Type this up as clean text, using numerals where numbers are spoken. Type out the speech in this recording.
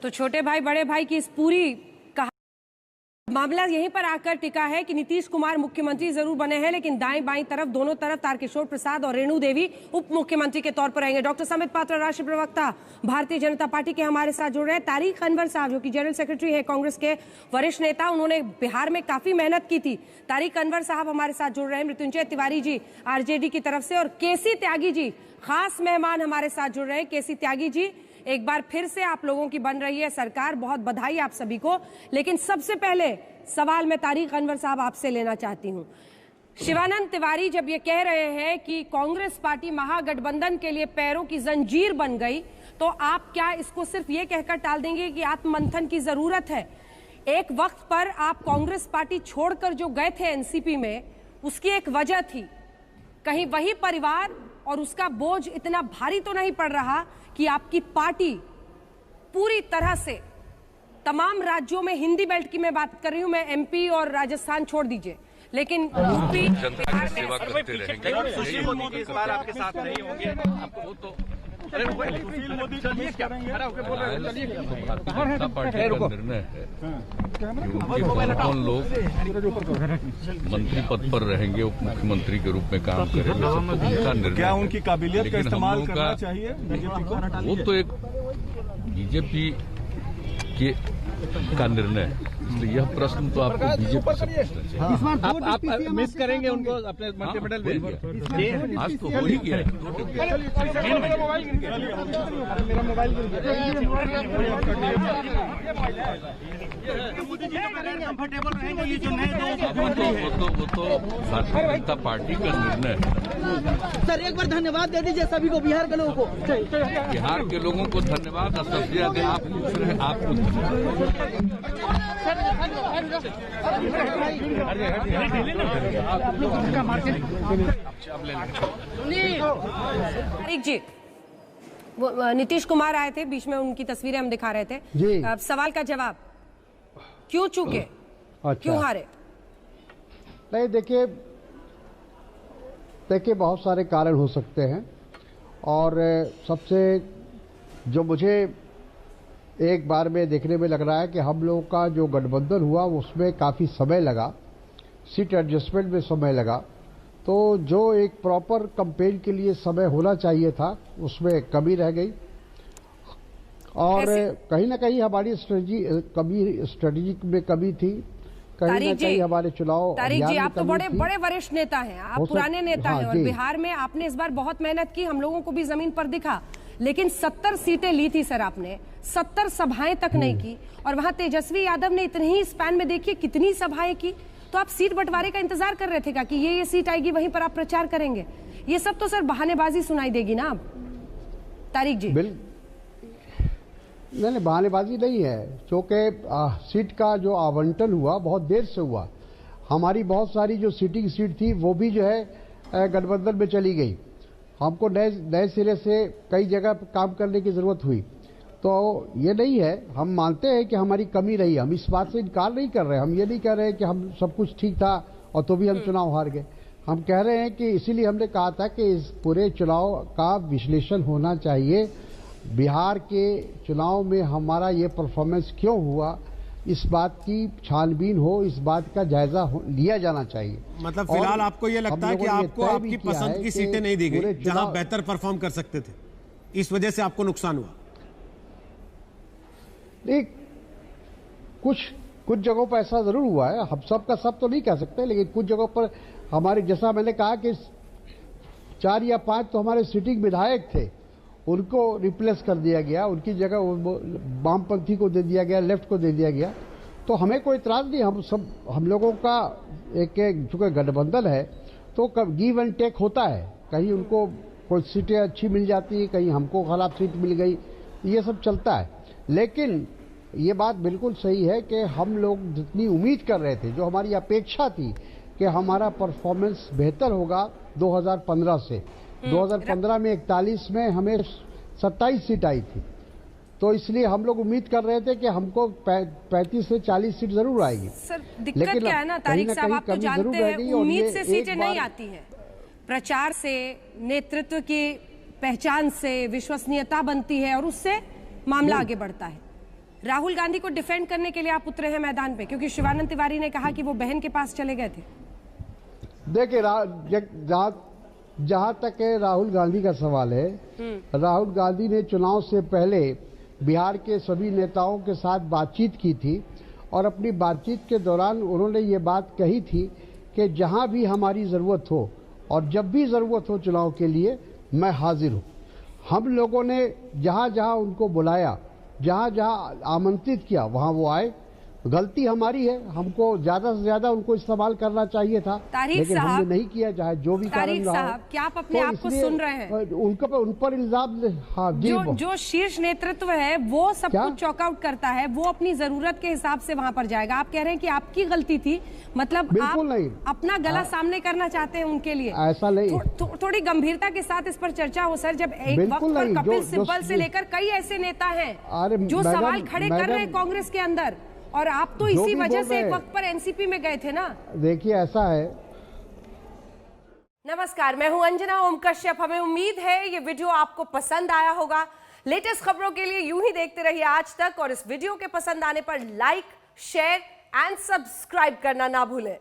तो छोटे भाई बड़े भाई की इस पूरी मामला यहीं पर आकर टिका है कि नीतीश कुमार मुख्यमंत्री जरूर बने हैं, लेकिन दाएं बाएं तरफ दोनों तरफ तारकिशोर प्रसाद और रेणु देवी उप मुख्यमंत्री के तौर पर रहेंगे। डॉक्टर समित पात्रा राष्ट्रीय प्रवक्ता भारतीय जनता पार्टी के हमारे साथ जुड़ रहे हैं। तारिक अनवर साहब जो कि जनरल सेक्रेटरी है कांग्रेस के वरिष्ठ नेता, उन्होंने बिहार में काफी मेहनत की थी। तारिक अनवर साहब हमारे साथ जुड़ रहे हैं। मृत्युंजय तिवारी जी आरजेडी की तरफ से और केसी त्यागी जी खास मेहमान हमारे साथ जुड़ रहे हैं। केसी त्यागी जी, एक बार फिर से आप लोगों की बन रही है सरकार, बहुत बधाई आप सभी को। लेकिन सबसे पहले सवाल मैं तारिक अनवर साहब आपसे लेना चाहती हूं। शिवानंद तिवारी जब ये कह रहे हैं कि कांग्रेस पार्टी महागठबंधन के लिए पैरों की जंजीर बन गई, तो आप क्या इसको सिर्फ ये कहकर टाल देंगे कि आत्ममंथन की जरूरत है? एक वक्त पर आप कांग्रेस पार्टी छोड़कर जो गए थे एनसीपी में, उसकी एक वजह थी, कहीं वही परिवार और उसका बोझ इतना भारी तो नहीं पड़ रहा कि आपकी पार्टी पूरी तरह से तमाम राज्यों में, हिंदी बेल्ट की मैं बात कर रही हूं, मैं एमपी और राजस्थान छोड़ दीजिए, लेकिन यूपी जनता की सेवा करते रहेंगे। सुशील मोदी इस बार आपके साथ नहीं होंगे, आपको तो सुशील मोदी चलिए क्या भारतीय जनता पार्टी का निर्णय है कि उनके कौन लोग मंत्री पद पर रहेंगे, उप मुख्यमंत्री के रूप में काम करेंगे, सब तो उनका निर्णय। क्या उनकी काबिलियत का इस्तेमाल करना चाहिए बीजेपी को? वो तो एक बीजेपी का निर्णय है, इसलिए यह प्रश्न तो आपको बीजेपी से पूछना चाहिए। आप मिस करेंगे उनको अपने मंत्रिमंडल में? आज तो हो ही गया है। मेरा मोबाइल कंफर्टेबल रहेंगे ये जो नए वो तो भारतीय जनता पार्टी का निर्णय है। सर एक बार धन्यवाद दे दीजिए सभी को, बिहार के लोगों को। बिहार के लोगों को धन्यवाद। आप पूछ रहे हैं, आपको तारिक जी, वो नीतीश कुमार आए थे, बीच में उनकी तस्वीरें हम दिखा रहे थे जी। सवाल का जवाब, क्यों चूके? अच्छा। क्यों हारे? नहीं, देखिए बहुत सारे कारण हो सकते हैं, और सबसे जो मुझे एक बार में देखने में लग रहा है कि हम लोगों का जो गठबंधन हुआ उसमें काफ़ी समय लगा, सीट एडजस्टमेंट में समय लगा, तो जो एक प्रॉपर कैंपेन के लिए समय होना चाहिए था उसमें कमी रह गई, और कहीं ना कहीं हमारी स्ट्रेटेजी में कमी थी, कहीं ना कहीं हमारे चुनाव। तारिक जी, आप तो बड़े बड़े वरिष्ठ नेता हैं, आप पुराने नेता हैं, और बिहार में आपने इस बार बहुत मेहनत की, हम लोगों को भी जमीन पर दिखा, लेकिन 70 सीटें ली थी सर आपने, 70 सभाएं तक नहीं की, और वहां तेजस्वी यादव ने इतने ही स्पैन में देखिए कितनी सभाएं की। तो आप सीट बंटवारे का इंतजार कर रहे थे क्या कि ये सीट आएगी वहीं पर आप प्रचार करेंगे? ये सब तो सर बहानेबाजी सुनाई देगी ना अब। तारिक जी, नहीं, बहानेबाजी नहीं है, क्योंकि सीट का जो आवंटन हुआ बहुत देर से हुआ। हमारी बहुत सारी जो सिटिंग सीट थी वो भी जो है गठबंधन में चली गई, हमको नए सिरे से कई जगह काम करने की जरूरत हुई। तो ये नहीं है, हम मानते हैं कि हमारी कमी रही, हम इस बात से इनकार नहीं कर रहे, हम ये नहीं कह रहे कि हम सब कुछ ठीक था और तो भी हम चुनाव हार गए। हम कह रहे हैं कि इसीलिए हमने कहा था कि इस पूरे चुनाव का विश्लेषण होना चाहिए, बिहार के चुनाव में हमारा ये परफॉर्मेंस क्यों हुआ, इस बात की छानबीन हो, इस बात का जायजा लिया जाना चाहिए। मतलब फिलहाल आपको ये लगता है कि आपको आपकी पसंद की सीटें नहीं दी गई जहां बेहतर परफॉर्म कर सकते थे, इस वजह से आपको नुकसान हुआ? नहीं, कुछ जगहों पर ऐसा जरूर हुआ है, हम सब का सब तो नहीं कह सकते, लेकिन कुछ जगहों पर हमारे, जैसा मैंने कहा कि 4 या 5 तो हमारे सिटिंग विधायक थे, उनको रिप्लेस कर दिया गया, उनकी जगह वामपंथी को दे दिया गया, लेफ्ट को दे दिया गया। तो हमें कोई इतराज नहीं, हम लोगों का एक चूंकि गठबंधन है तो गिव एंड टेक होता है, कहीं उनको कोई सीटें अच्छी मिल जाती है, कहीं हमको खराब सीट मिल गई, ये सब चलता है। लेकिन ये बात बिल्कुल सही है कि हम लोग जितनी उम्मीद कर रहे थे, जो हमारी अपेक्षा थी कि हमारा परफॉर्मेंस बेहतर होगा 2015 से, 2015 में 41 में हमें 27 सीट आई थी, तो इसलिए हम लोग उम्मीद कर रहे थे कि हमको 35 से 40 सीट जरूर आएगी। सर दिक्कत क्या है ना तारिक साहब, आप तो जानते हैं उम्मीद से सीटें नहीं आती हैं, प्रचार से, नेतृत्व की पहचान से विश्वसनीयता बनती है और उससे मामला आगे बढ़ता है। राहुल गांधी को डिफेंड करने के लिए आप उतरे हैं मैदान पे, क्योंकि शिवानंद तिवारी ने कहा कि वो बहन के पास चले गए थे। देखिए, जहां तक है राहुल गांधी का सवाल है, राहुल गांधी ने चुनाव से पहले बिहार के सभी नेताओं के साथ बातचीत की थी और अपनी बातचीत के दौरान उन्होंने ये बात कही थी कि जहां भी हमारी जरूरत हो और जब भी जरूरत हो चुनाव के लिए मैं हाजिर हूं। हम लोगों ने जहां जहां उनको बुलाया, जहां जहां आमंत्रित किया, वहां वो आए। गलती हमारी है, हमको ज्यादा से ज्यादा उनको इस्तेमाल करना चाहिए था, लेकिन हमने नहीं किया, चाहे जो भी कारण रहा। क्या आप अपने आप को सुन रहे हैं? उन पर इल्जाम, हाँ जी, जो शीर्ष नेतृत्व है वो सब कुछ चॉकआउट करता है, वो अपनी जरूरत के हिसाब से वहां पर जाएगा। आप कह रहे हैं कि आपकी गलती थी, मतलब बिल्कुल नहीं, अपना गला सामने करना चाहते हैं उनके लिए। ऐसा नहीं, थोड़ी गंभीरता के साथ इस पर चर्चा हो सर। जब एक वक्त पर कपिल सिब्बल से लेकर कई ऐसे नेता हैं जो सवाल खड़े कर रहे हैं कांग्रेस के अंदर, और आप तो इसी वजह से एक वक्त पर एनसीपी में गए थे ना। देखिए, ऐसा है। नमस्कार, मैं हूं अंजना ओम कश्यप। हमें उम्मीद है ये वीडियो आपको पसंद आया होगा। लेटेस्ट खबरों के लिए यूं ही देखते रहिए आज तक, और इस वीडियो के पसंद आने पर लाइक, शेयर एंड सब्सक्राइब करना ना भूलें।